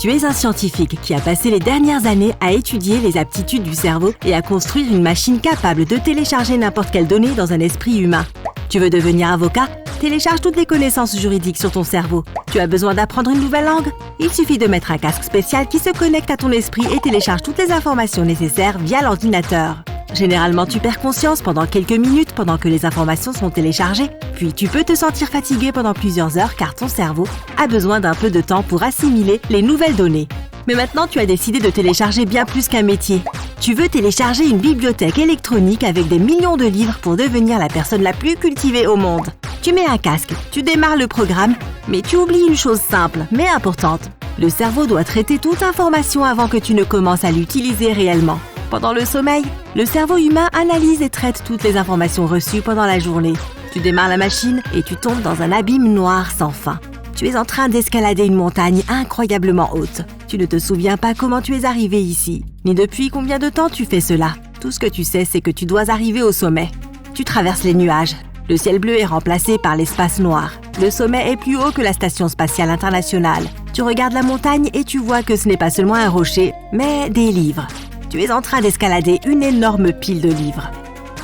Tu es un scientifique qui a passé les dernières années à étudier les aptitudes du cerveau et à construire une machine capable de télécharger n'importe quelle donnée dans un esprit humain. Tu veux devenir avocat? Télécharge toutes les connaissances juridiques sur ton cerveau. Tu as besoin d'apprendre une nouvelle langue? Il suffit de mettre un casque spécial qui se connecte à ton esprit et télécharge toutes les informations nécessaires via l'ordinateur. Généralement, tu perds conscience pendant quelques minutes pendant que les informations sont téléchargées. Puis tu peux te sentir fatigué pendant plusieurs heures car ton cerveau a besoin d'un peu de temps pour assimiler les nouvelles données. Mais maintenant, tu as décidé de télécharger bien plus qu'un métier. Tu veux télécharger une bibliothèque électronique avec des millions de livres pour devenir la personne la plus cultivée au monde. Tu mets un casque, tu démarres le programme, mais tu oublies une chose simple, mais importante. Le cerveau doit traiter toute information avant que tu ne commences à l'utiliser réellement. Pendant le sommeil, le cerveau humain analyse et traite toutes les informations reçues pendant la journée. Tu démarres la machine et tu tombes dans un abîme noir sans fin. Tu es en train d'escalader une montagne incroyablement haute. Tu ne te souviens pas comment tu es arrivé ici, ni depuis combien de temps tu fais cela. Tout ce que tu sais, c'est que tu dois arriver au sommet. Tu traverses les nuages. Le ciel bleu est remplacé par l'espace noir. Le sommet est plus haut que la Station spatiale internationale. Tu regardes la montagne et tu vois que ce n'est pas seulement un rocher, mais des livres. Tu es en train d'escalader une énorme pile de livres.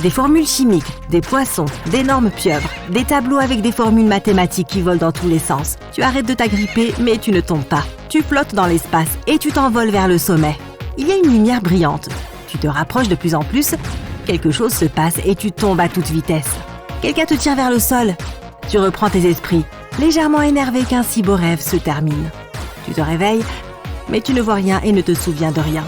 Des formules chimiques, des poissons, d'énormes pieuvres, des tableaux avec des formules mathématiques qui volent dans tous les sens. Tu arrêtes de t'agripper, mais tu ne tombes pas. Tu flottes dans l'espace et tu t'envoles vers le sommet. Il y a une lumière brillante. Tu te rapproches de plus en plus. Quelque chose se passe et tu tombes à toute vitesse. Quelqu'un te tire vers le sol. Tu reprends tes esprits, légèrement énervé qu'un si beau rêve se termine. Tu te réveilles, mais tu ne vois rien et ne te souviens de rien.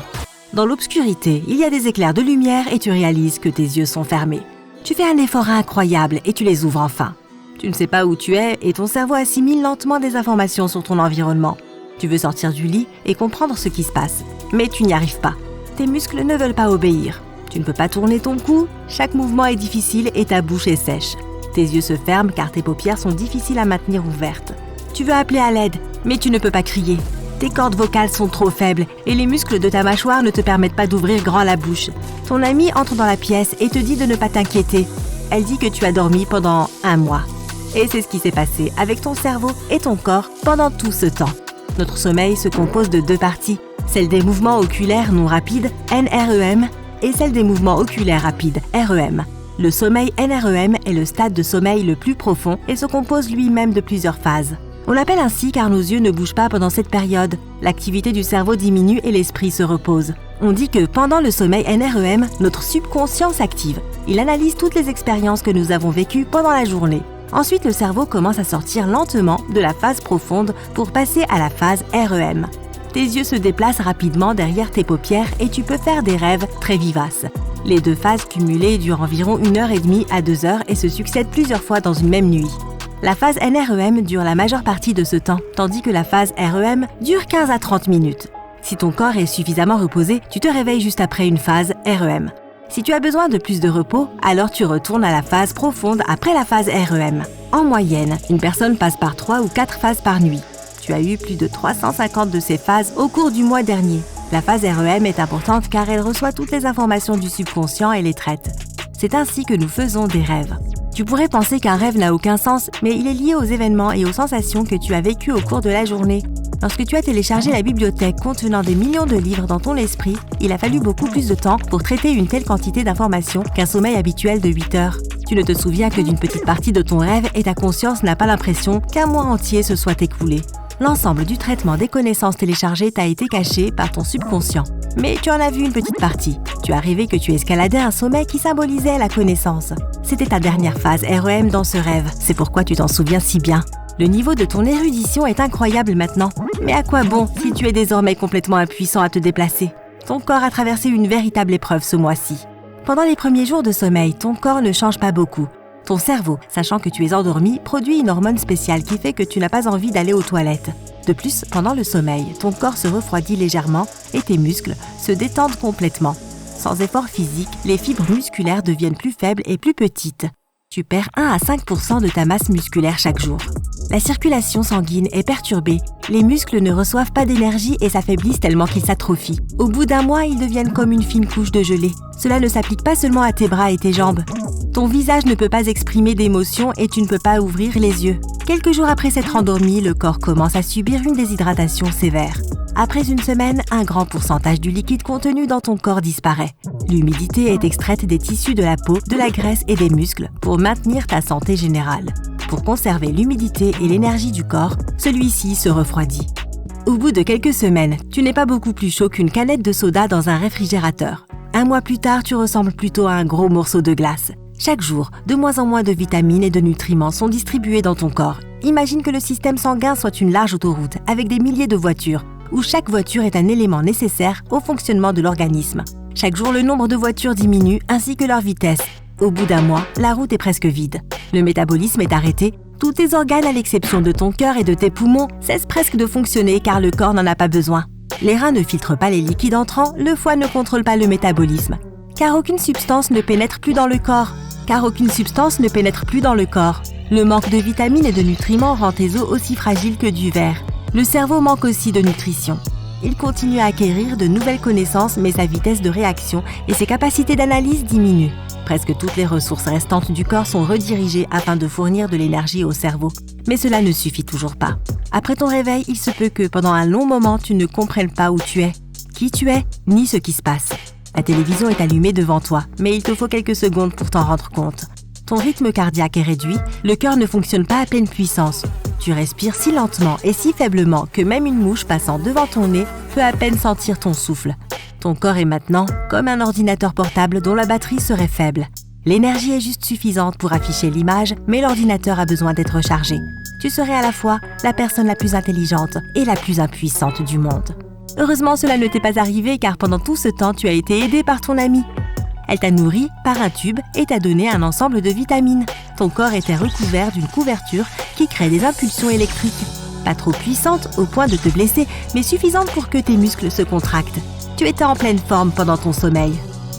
Dans l'obscurité, il y a des éclairs de lumière et tu réalises que tes yeux sont fermés. Tu fais un effort incroyable et tu les ouvres enfin. Tu ne sais pas où tu es et ton cerveau assimile lentement des informations sur ton environnement. Tu veux sortir du lit et comprendre ce qui se passe, mais tu n'y arrives pas. Tes muscles ne veulent pas obéir. Tu ne peux pas tourner ton cou, chaque mouvement est difficile et ta bouche est sèche. Tes yeux se ferment car tes paupières sont difficiles à maintenir ouvertes. Tu veux appeler à l'aide, mais tu ne peux pas crier. Tes cordes vocales sont trop faibles et les muscles de ta mâchoire ne te permettent pas d'ouvrir grand la bouche. Ton amie entre dans la pièce et te dit de ne pas t'inquiéter. Elle dit que tu as dormi pendant 1 mois. Et c'est ce qui s'est passé avec ton cerveau et ton corps pendant tout ce temps. Notre sommeil se compose de 2 parties, celle des mouvements oculaires non rapides, NREM, et celle des mouvements oculaires rapides, REM. Le sommeil NREM est le stade de sommeil le plus profond et se compose lui-même de plusieurs phases. On l'appelle ainsi car nos yeux ne bougent pas pendant cette période. L'activité du cerveau diminue et l'esprit se repose. On dit que pendant le sommeil NREM, notre subconscient s'active. Il analyse toutes les expériences que nous avons vécues pendant la journée. Ensuite, le cerveau commence à sortir lentement de la phase profonde pour passer à la phase REM. Tes yeux se déplacent rapidement derrière tes paupières et tu peux faire des rêves très vivaces. Les 2 phases cumulées durent environ 1h30 à 2 heures et se succèdent plusieurs fois dans une même nuit. La phase NREM dure la majeure partie de ce temps, tandis que la phase REM dure 15 à 30 minutes. Si ton corps est suffisamment reposé, tu te réveilles juste après une phase REM. Si tu as besoin de plus de repos, alors tu retournes à la phase profonde après la phase REM. En moyenne, une personne passe par 3 ou 4 phases par nuit. Tu as eu plus de 350 de ces phases au cours du mois dernier. La phase REM est importante car elle reçoit toutes les informations du subconscient et les traite. C'est ainsi que nous faisons des rêves. Tu pourrais penser qu'un rêve n'a aucun sens, mais il est lié aux événements et aux sensations que tu as vécues au cours de la journée. Lorsque tu as téléchargé la bibliothèque contenant des millions de livres dans ton esprit, il a fallu beaucoup plus de temps pour traiter une telle quantité d'informations qu'un sommeil habituel de 8 heures. Tu ne te souviens que d'une petite partie de ton rêve et ta conscience n'a pas l'impression qu'un mois entier se soit écoulé. L'ensemble du traitement des connaissances téléchargées t'a été caché par ton subconscient. Mais tu en as vu une petite partie. Tu as rêvé que tu escaladais un sommet qui symbolisait la connaissance. C'était ta dernière phase REM dans ce rêve. C'est pourquoi tu t'en souviens si bien. Le niveau de ton érudition est incroyable maintenant. Mais à quoi bon si tu es désormais complètement impuissant à te déplacer? Ton corps a traversé une véritable épreuve ce mois-ci. Pendant les premiers jours de sommeil, ton corps ne change pas beaucoup. Ton cerveau, sachant que tu es endormi, produit une hormone spéciale qui fait que tu n'as pas envie d'aller aux toilettes. De plus, pendant le sommeil, ton corps se refroidit légèrement et tes muscles se détendent complètement. Sans effort physique, les fibres musculaires deviennent plus faibles et plus petites. Tu perds 1 à 5% de ta masse musculaire chaque jour. La circulation sanguine est perturbée, les muscles ne reçoivent pas d'énergie et s'affaiblissent tellement qu'ils s'atrophient. Au bout d'1 mois, ils deviennent comme une fine couche de gelée. Cela ne s'applique pas seulement à tes bras et tes jambes. Ton visage ne peut pas exprimer d'émotions et tu ne peux pas ouvrir les yeux. Quelques jours après s'être endormi, le corps commence à subir une déshydratation sévère. Après une semaine, un grand pourcentage du liquide contenu dans ton corps disparaît. L'humidité est extraite des tissus de la peau, de la graisse et des muscles pour maintenir ta santé générale. Pour conserver l'humidité et l'énergie du corps, celui-ci se refroidit. Au bout de quelques semaines, tu n'es pas beaucoup plus chaud qu'une canette de soda dans un réfrigérateur. Un mois plus tard, tu ressembles plutôt à un gros morceau de glace. Chaque jour, de moins en moins de vitamines et de nutriments sont distribués dans ton corps. Imagine que le système sanguin soit une large autoroute avec des milliers de voitures, où chaque voiture est un élément nécessaire au fonctionnement de l'organisme. Chaque jour, le nombre de voitures diminue ainsi que leur vitesse. Au bout d'un mois, la route est presque vide. Le métabolisme est arrêté. Tous tes organes, à l'exception de ton cœur et de tes poumons, cessent presque de fonctionner car le corps n'en a pas besoin. Les reins ne filtrent pas les liquides entrants, le foie ne contrôle pas le métabolisme. Car aucune substance ne pénètre plus dans le corps. Le manque de vitamines et de nutriments rend tes os aussi fragiles que du verre. Le cerveau manque aussi de nutrition. Il continue à acquérir de nouvelles connaissances, mais sa vitesse de réaction et ses capacités d'analyse diminuent. Presque toutes les ressources restantes du corps sont redirigées afin de fournir de l'énergie au cerveau. Mais cela ne suffit toujours pas. Après ton réveil, il se peut que pendant un long moment, tu ne comprennes pas où tu es, qui tu es, ni ce qui se passe. La télévision est allumée devant toi, mais il te faut quelques secondes pour t'en rendre compte. Ton rythme cardiaque est réduit, le cœur ne fonctionne pas à pleine puissance. Tu respires si lentement et si faiblement que même une mouche passant devant ton nez peut à peine sentir ton souffle. Ton corps est maintenant comme un ordinateur portable dont la batterie serait faible. L'énergie est juste suffisante pour afficher l'image, mais l'ordinateur a besoin d'être chargé. Tu serais à la fois la personne la plus intelligente et la plus impuissante du monde. Heureusement, cela ne t'est pas arrivé car pendant tout ce temps, tu as été aidé par ton amie. Elle t'a nourri par un tube et t'a donné un ensemble de vitamines. Ton corps était recouvert d'une couverture qui crée des impulsions électriques. Pas trop puissantes au point de te blesser, mais suffisantes pour que tes muscles se contractent. Tu étais en pleine forme pendant ton sommeil.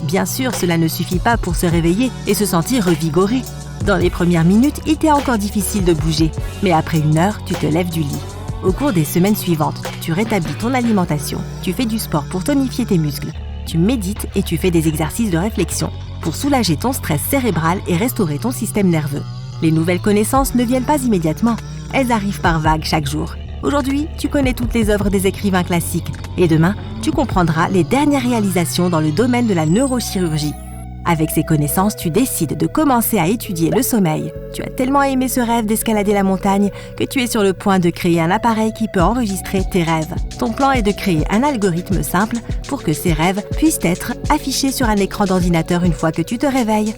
Bien sûr, cela ne suffit pas pour se réveiller et se sentir revigoré. Dans les premières minutes, il t'est encore difficile de bouger, mais après 1 heure, tu te lèves du lit. Au cours des semaines suivantes, tu rétablis ton alimentation, tu fais du sport pour tonifier tes muscles, tu médites et tu fais des exercices de réflexion pour soulager ton stress cérébral et restaurer ton système nerveux. Les nouvelles connaissances ne viennent pas immédiatement, elles arrivent par vagues chaque jour. Aujourd'hui, tu connais toutes les œuvres des écrivains classiques et demain, tu comprendras les dernières réalisations dans le domaine de la neurochirurgie. Avec ces connaissances, tu décides de commencer à étudier le sommeil. Tu as tellement aimé ce rêve d'escalader la montagne que tu es sur le point de créer un appareil qui peut enregistrer tes rêves. Ton plan est de créer un algorithme simple pour que ces rêves puissent être affichés sur un écran d'ordinateur une fois que tu te réveilles.